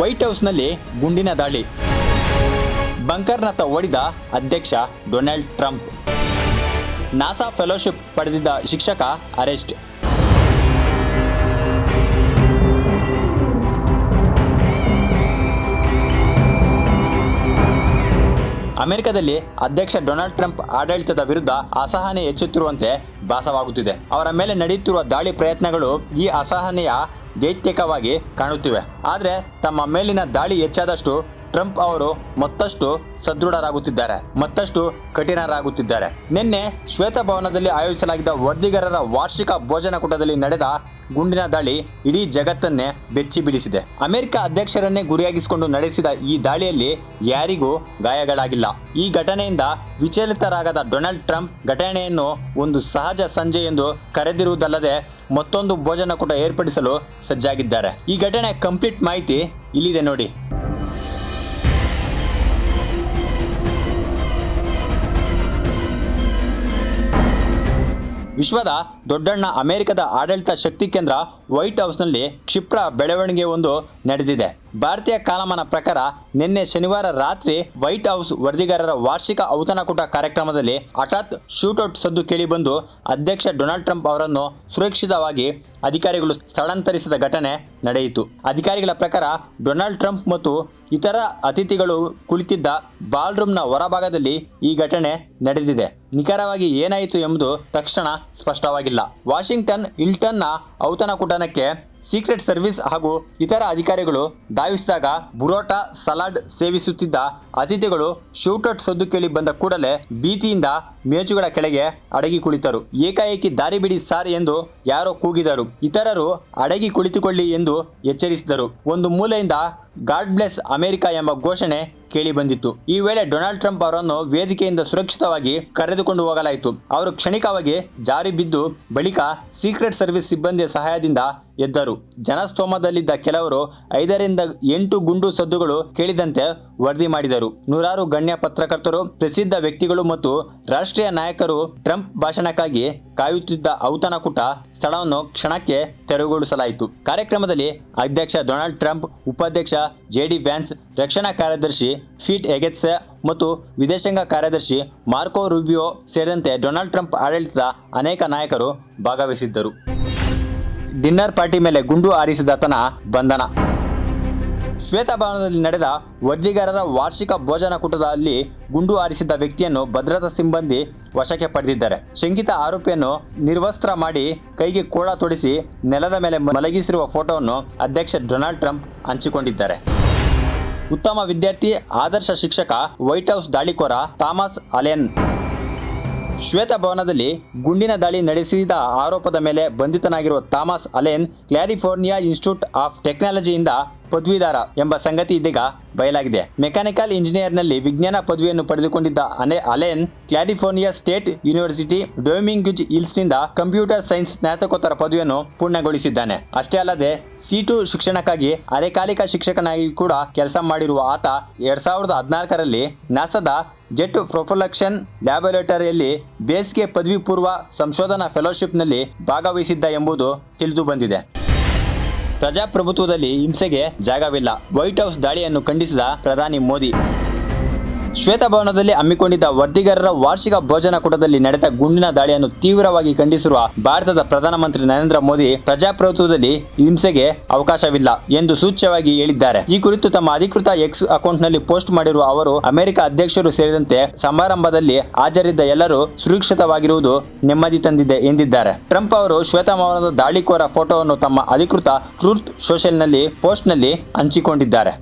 White ಹೌಸ್ನಲ್ಲಿ ಗುಂಡಿನ ದಾಳಿ, ಬಂಕರ್ನತ್ತ ಓಡಿದ ಅಧ್ಯಕ್ಷ ಡೊನಾಲ್ಡ್ ಟ್ರಂಪ್, ನಾಸಾ ಫೆಲೋಶಿಪ್ ಪಡೆದಿದ್ದ ಶಿಕ್ಷಕ ಅರೆಸ್ಟ್. ಅಮೆರಿಕದಲ್ಲಿ ಅಧ್ಯಕ್ಷ ಡೊನಾಲ್ಡ್ ಟ್ರಂಪ್ ಆಡಳಿತದ ವಿರುದ್ಧ ಅಸಹನೆ ಹೆಚ್ಚುತ್ತಿರುವಂತೆ ಭಾಸವಾಗುತ್ತಿದೆ. ಅವರ ಮೇಲೆ ನಡೆಯುತ್ತಿರುವ ದಾಳಿ ಪ್ರಯತ್ನಗಳು ಈ ಅಸಹನೆಯ ದೈತ್ಯಕವಾಗಿ ಕಾಣುತ್ತಿವೆ. ಆದರೆ ತಮ್ಮ ಮೇಲಿನ ದಾಳಿ ಹೆಚ್ಚಾದಷ್ಟು ಟ್ರಂಪ್ ಅವರು ಮತ್ತಷ್ಟು ಸದೃಢರಾಗುತ್ತಿದ್ದಾರೆ, ಮತ್ತಷ್ಟು ಕಠಿಣರಾಗುತ್ತಿದ್ದಾರೆ. ನಿನ್ನೆ ಶ್ವೇತಭವನದಲ್ಲಿ ಆಯೋಜಿಸಲಾಗಿದ್ದ ವರದಿಗಾರರ ವಾರ್ಷಿಕ ಭೋಜನಕೂಟದಲ್ಲಿ ನಡೆದ ಗುಂಡಿನ ದಾಳಿ ಇಡೀ ಜಗತ್ತನ್ನೇ ಬೆಚ್ಚಿ ಬೀಳಿಸಿದೆ. ಅಮೆರಿಕ ಅಧ್ಯಕ್ಷರನ್ನೇ ಗುರಿಯಾಗಿಸಿಕೊಂಡು ನಡೆಸಿದ ಈ ದಾಳಿಯಲ್ಲಿ ಯಾರಿಗೂ ಗಾಯಗಳಾಗಿಲ್ಲ. ಈ ಘಟನೆಯಿಂದ ವಿಚಲಿತರಾಗದ ಡೊನಾಲ್ಡ್ ಟ್ರಂಪ್ ಘಟನೆಯನ್ನು ಒಂದು ಸಹಜ ಸಂಜೆ ಎಂದು ಕರೆದಿರುವುದಲ್ಲದೆ ಮತ್ತೊಂದು ಭೋಜನಕೂಟ ಏರ್ಪಡಿಸಲು ಸಜ್ಜಾಗಿದ್ದಾರೆ. ಈ ಘಟನೆ ಕಂಪ್ಲೀಟ್ ಮಾಹಿತಿ ಇಲ್ಲಿದೆ ನೋಡಿ. ವಿಶ್ವದ ದೊಡ್ಡಣ್ಣ ಅಮೆರಿಕದ ಆಡಳಿತ ಶಕ್ತಿ ಕೇಂದ್ರ ವೈಟ್ ಹೌಸ್ನಲ್ಲಿ ಕ್ಷಿಪ್ರ ಬೆಳವಣಿಗೆ ಒಂದು ನಡೆದಿದೆ. ಭಾರತೀಯ ಕಾಲಮಾನ ಪ್ರಕಾರ ನಿನ್ನೆ ಶನಿವಾರ ರಾತ್ರಿ ವೈಟ್ ಹೌಸ್ ವರದಿಗಾರರ ವಾರ್ಷಿಕ ಔತಣಕೂಟ ಕಾರ್ಯಕ್ರಮದಲ್ಲಿ ಹಠಾತ್ ಶೂಟೌಟ್ ಸದ್ದು ಕೇಳಿಬಂದು ಅಧ್ಯಕ್ಷ ಡೊನಾಲ್ಡ್ ಟ್ರಂಪ್ ಅವರನ್ನು ಸುರಕ್ಷಿತವಾಗಿ ಅಧಿಕಾರಿಗಳು ಸ್ಥಳಾಂತರಿಸಿದ ಘಟನೆ ನಡೆಯಿತು. ಅಧಿಕಾರಿಗಳ ಪ್ರಕಾರ ಡೊನಾಲ್ಡ್ ಟ್ರಂಪ್ ಮತ್ತು ಇತರ ಅತಿಥಿಗಳು ಕುಳಿತಿದ್ದ ಬಾಲ್ರೂಮ್ನ ಹೊರಭಾಗದಲ್ಲಿ ಈ ಘಟನೆ ನಡೆದಿದೆ. ನಿಖರವಾಗಿ ಏನಾಯಿತು ಎಂಬುದು ತಕ್ಷಣ ಸ್ಪಷ್ಟವಾಗಿಲ್ಲ. ವಾಷಿಂಗ್ಟನ್ ಹಿಲ್ಟನ್ನ ಔತಣಕೂಟಕ್ಕೆ ಸೀಕ್ರೆಟ್ ಸರ್ವಿಸ್ ಹಾಗೂ ಇತರ ಅಧಿಕಾರಿಗಳು ಧಾವಿಸಿದಾಗ ಬುರೋಟ ಸಲಾಡ್ ಸೇವಿಸುತ್ತಿದ್ದ ಅತಿಥಿಗಳು ಶೂಟೌಟ್ ಸದ್ದು ಕೇಳಿ ಬಂದ ಕೂಡಲೇ ಭೀತಿಯಿಂದ ಮೇಜುಗಳ ಕೆಳಗೆ ಅಡಗಿ ಕುಳಿತರು. ಏಕಾಏಕಿ ದಾರಿ ಬಿಡಿ ಸಾರ್ ಎಂದು ಯಾರೋ ಕೂಗಿದರು. ಇತರರು ಅಡಗಿ ಕುಳಿತುಕೊಳ್ಳಿ ಎಂದು ಎಚ್ಚರಿಸಿದರು. ಒಂದು ಮೂಲೆಯಿಂದ ಗಾಡ್ ಬ್ಲೆಸ್ ಅಮೆರಿಕ ಎಂಬ ಘೋಷಣೆ ಕೇಳಿ ಬಂದಿತ್ತು. ಈ ವೇಳೆ ಡೊನಾಲ್ಡ್ ಟ್ರಂಪ್ ಅವರನ್ನು ವೇದಿಕೆಯಿಂದ ಸುರಕ್ಷಿತವಾಗಿ ಕರೆದುಕೊಂಡು ಹೋಗಲಾಯಿತು. ಅವರು ಕ್ಷಣಿಕವಾಗಿ ಜಾರಿ ಬಿದ್ದು ಬಳಿಕ ಸೀಕ್ರೆಟ್ ಸರ್ವಿಸ್ ಸಿಬ್ಬಂದಿಯ ಸಹಾಯದಿಂದ ಎದ್ದರು. ಜನಸ್ತೋಮದಲ್ಲಿದ್ದ ಕೆಲವರು 5ರಿಂದ 8 ಗುಂಡು ಸದ್ದುಗಳು ಕೇಳಿದಂತೆ ವರದಿ ಮಾಡಿದರು. ನೂರಾರು ಗಣ್ಯ ಪತ್ರಕರ್ತರು, ಪ್ರಸಿದ್ಧ ವ್ಯಕ್ತಿಗಳು ಮತ್ತು ರಾಷ್ಟ್ರೀಯ ನಾಯಕರು ಟ್ರಂಪ್ ಭಾಷಣಕ್ಕಾಗಿ ಕಾಯುತ್ತಿದ್ದ ಔತಣಕೂಟ ಸ್ಥಳವನ್ನು ಕ್ಷಣಕ್ಕೆ ತೆರವುಗೊಳಿಸಲಾಯಿತು. ಕಾರ್ಯಕ್ರಮದಲ್ಲಿ ಅಧ್ಯಕ್ಷ ಡೊನಾಲ್ಡ್ ಟ್ರಂಪ್, ಉಪಾಧ್ಯಕ್ಷ JD ವ್ಯಾನ್ಸ್, ರಕ್ಷಣಾ ಕಾರ್ಯದರ್ಶಿ ಪೀಟ್ ಹೆಗೆಟ್ಸ್ ಮತ್ತು ವಿದೇಶಾಂಗ ಕಾರ್ಯದರ್ಶಿ ಮಾರ್ಕೋ ರೂಬಿಯೋ ಸೇರಿದಂತೆ ಡೊನಾಲ್ಡ್ ಟ್ರಂಪ್ ಆಡಳಿತದ ಅನೇಕ ನಾಯಕರು ಭಾಗವಹಿಸಿದ್ದರು. ಡಿನ್ನರ್ ಪಾರ್ಟಿ ಮೇಲೆ ಗುಂಡು ಹಾರಿಸಿದಾತನ ಬಂಧನ. ಶ್ವೇತಭವನದಲ್ಲಿ ನಡೆದ ವರದಿಗಾರರ ವಾರ್ಷಿಕ ಭೋಜನಕೂಟದಲ್ಲಿ ಗುಂಡು ಹಾರಿಸಿದ್ದ ವ್ಯಕ್ತಿಯನ್ನು ಭದ್ರತಾ ಸಿಬ್ಬಂದಿ ವಶಕ್ಕೆ ಪಡೆದಿದ್ದಾರೆ. ಶಂಕಿತ ಆರೋಪಿಯನ್ನು ನಿರ್ವಸ್ತ್ರ ಮಾಡಿ ಕೈಗೆ ಕೋಳ ತೊಡಿಸಿ ನೆಲದ ಮೇಲೆ ಮಲಗಿಸಿರುವ ಫೋಟೋವನ್ನು ಅಧ್ಯಕ್ಷ ಡೊನಾಲ್ಡ್ ಟ್ರಂಪ್ ಹಂಚಿಕೊಂಡಿದ್ದಾರೆ. ಉತ್ತಮ ವಿದ್ಯಾರ್ಥಿ, ಆದರ್ಶ ಶಿಕ್ಷಕ, ವೈಟ್ ಹೌಸ್ ದಾಳಿಕೋರ ಥಾಮಸ್ ಅಲೆನ್. ಶ್ವೇತಭವನದಲ್ಲಿ ಗುಂಡಿನ ದಾಳಿ ನಡೆಸಿದ ಆರೋಪದ ಮೇಲೆ ಬಂಧಿತನಾಗಿರುವ Thomas Allen California Institute of ಟೆಕ್ನಾಲಜಿಯಿಂದ ಪದವೀಧರ ಎಂಬ ಸಂಗತಿ ಇದೀಗ ಬಯಲಾಗಿದೆ. ಮೆಕ್ಯಾನಿಕಲ್ ಇಂಜಿನಿಯರ್ನಲ್ಲಿ ವಿಜ್ಞಾನ ಪದವಿಯನ್ನು ಪಡೆದುಕೊಂಡಿದ್ದ Allen California State University Dominguez ಹಿಲ್ಸ್ನಿಂದ ಕಂಪ್ಯೂಟರ್ ಸೈನ್ಸ್ ಸ್ನಾತಕೋತ್ತರ ಪದವಿಯನ್ನು ಪೂರ್ಣಗೊಳಿಸಿದ್ದಾನೆ. ಅಷ್ಟೇ ಅಲ್ಲದೆ C2 ಶಿಕ್ಷಣಕ್ಕಾಗಿ ಅರೆಕಾಲಿಕ ಶಿಕ್ಷಕನಾಗಿ ಕೂಡ ಕೆಲಸ ಮಾಡಿರುವ ಆತ 2014ರಲ್ಲಿ ನಾಸಾದ ಜೆಟ್ ಪ್ರೊಪಲ್ಷನ್ ಲ್ಯಾಬೊರೇಟರಿಯಲ್ಲಿ ಬೇಸಿಗೆ ಪದವಿ ಪೂರ್ವ ಸಂಶೋಧನಾ ಫೆಲೋಶಿಪ್ನಲ್ಲಿ ಭಾಗವಹಿಸಿದ್ದ ಎಂಬುದು ತಿಳಿದು ಬಂದಿದೆ. ಪ್ರಜಾಪ್ರಭುತ್ವದಲ್ಲಿ ಹಿಂಸೆಗೆ ಜಾಗವಿಲ್ಲ, ವೈಟ್ ಹೌಸ್ ದಾಳಿಯನ್ನು ಖಂಡಿಸಿದ ಪ್ರಧಾನಿ ಮೋದಿ. ಶ್ವೇತಭವನದಲ್ಲಿ ಹಮ್ಮಿಕೊಂಡಿದ್ದ ವರದಿಗಾರರ ವಾರ್ಷಿಕ ಭೋಜನಕೂಟದಲ್ಲಿ ನಡೆದ ಗುಂಡಿನ ದಾಳಿಯನ್ನು ತೀವ್ರವಾಗಿ ಖಂಡಿಸಿರುವ ಭಾರತದ ಪ್ರಧಾನಮಂತ್ರಿ ನರೇಂದ್ರ ಮೋದಿ ಪ್ರಜಾಪ್ರಭುತ್ವದಲ್ಲಿ ಹಿಂಸೆಗೆ ಅವಕಾಶವಿಲ್ಲ ಎಂದು ಸೂಚ್ಯವಾಗಿ ಹೇಳಿದ್ದಾರೆ. ಈ ಕುರಿತು ತಮ್ಮ ಅಧಿಕೃತ ಎಕ್ಸ್ ಅಕೌಂಟ್ನಲ್ಲಿ ಪೋಸ್ಟ್ ಮಾಡಿರುವ ಅವರು, ಅಮೆರಿಕ ಅಧ್ಯಕ್ಷರು ಸೇರಿದಂತೆ ಸಮಾರಂಭದಲ್ಲಿ ಹಾಜರಿದ್ದ ಎಲ್ಲರೂ ಸುರಕ್ಷಿತವಾಗಿರುವುದು ನೆಮ್ಮದಿ ತಂದಿದೆ ಎಂದಿದ್ದಾರೆ. ಟ್ರಂಪ್ ಅವರು ಶ್ವೇತಭವನದ ದಾಳಿಕೋರ ಫೋಟೋವನ್ನು ತಮ್ಮ ಅಧಿಕೃತ ಟ್ರೂತ್ ಸೋಷಿಯಲ್ನಲ್ಲಿ ಪೋಸ್ಟ್ನಲ್ಲಿ ಹಂಚಿಕೊಂಡಿದ್ದಾರೆ.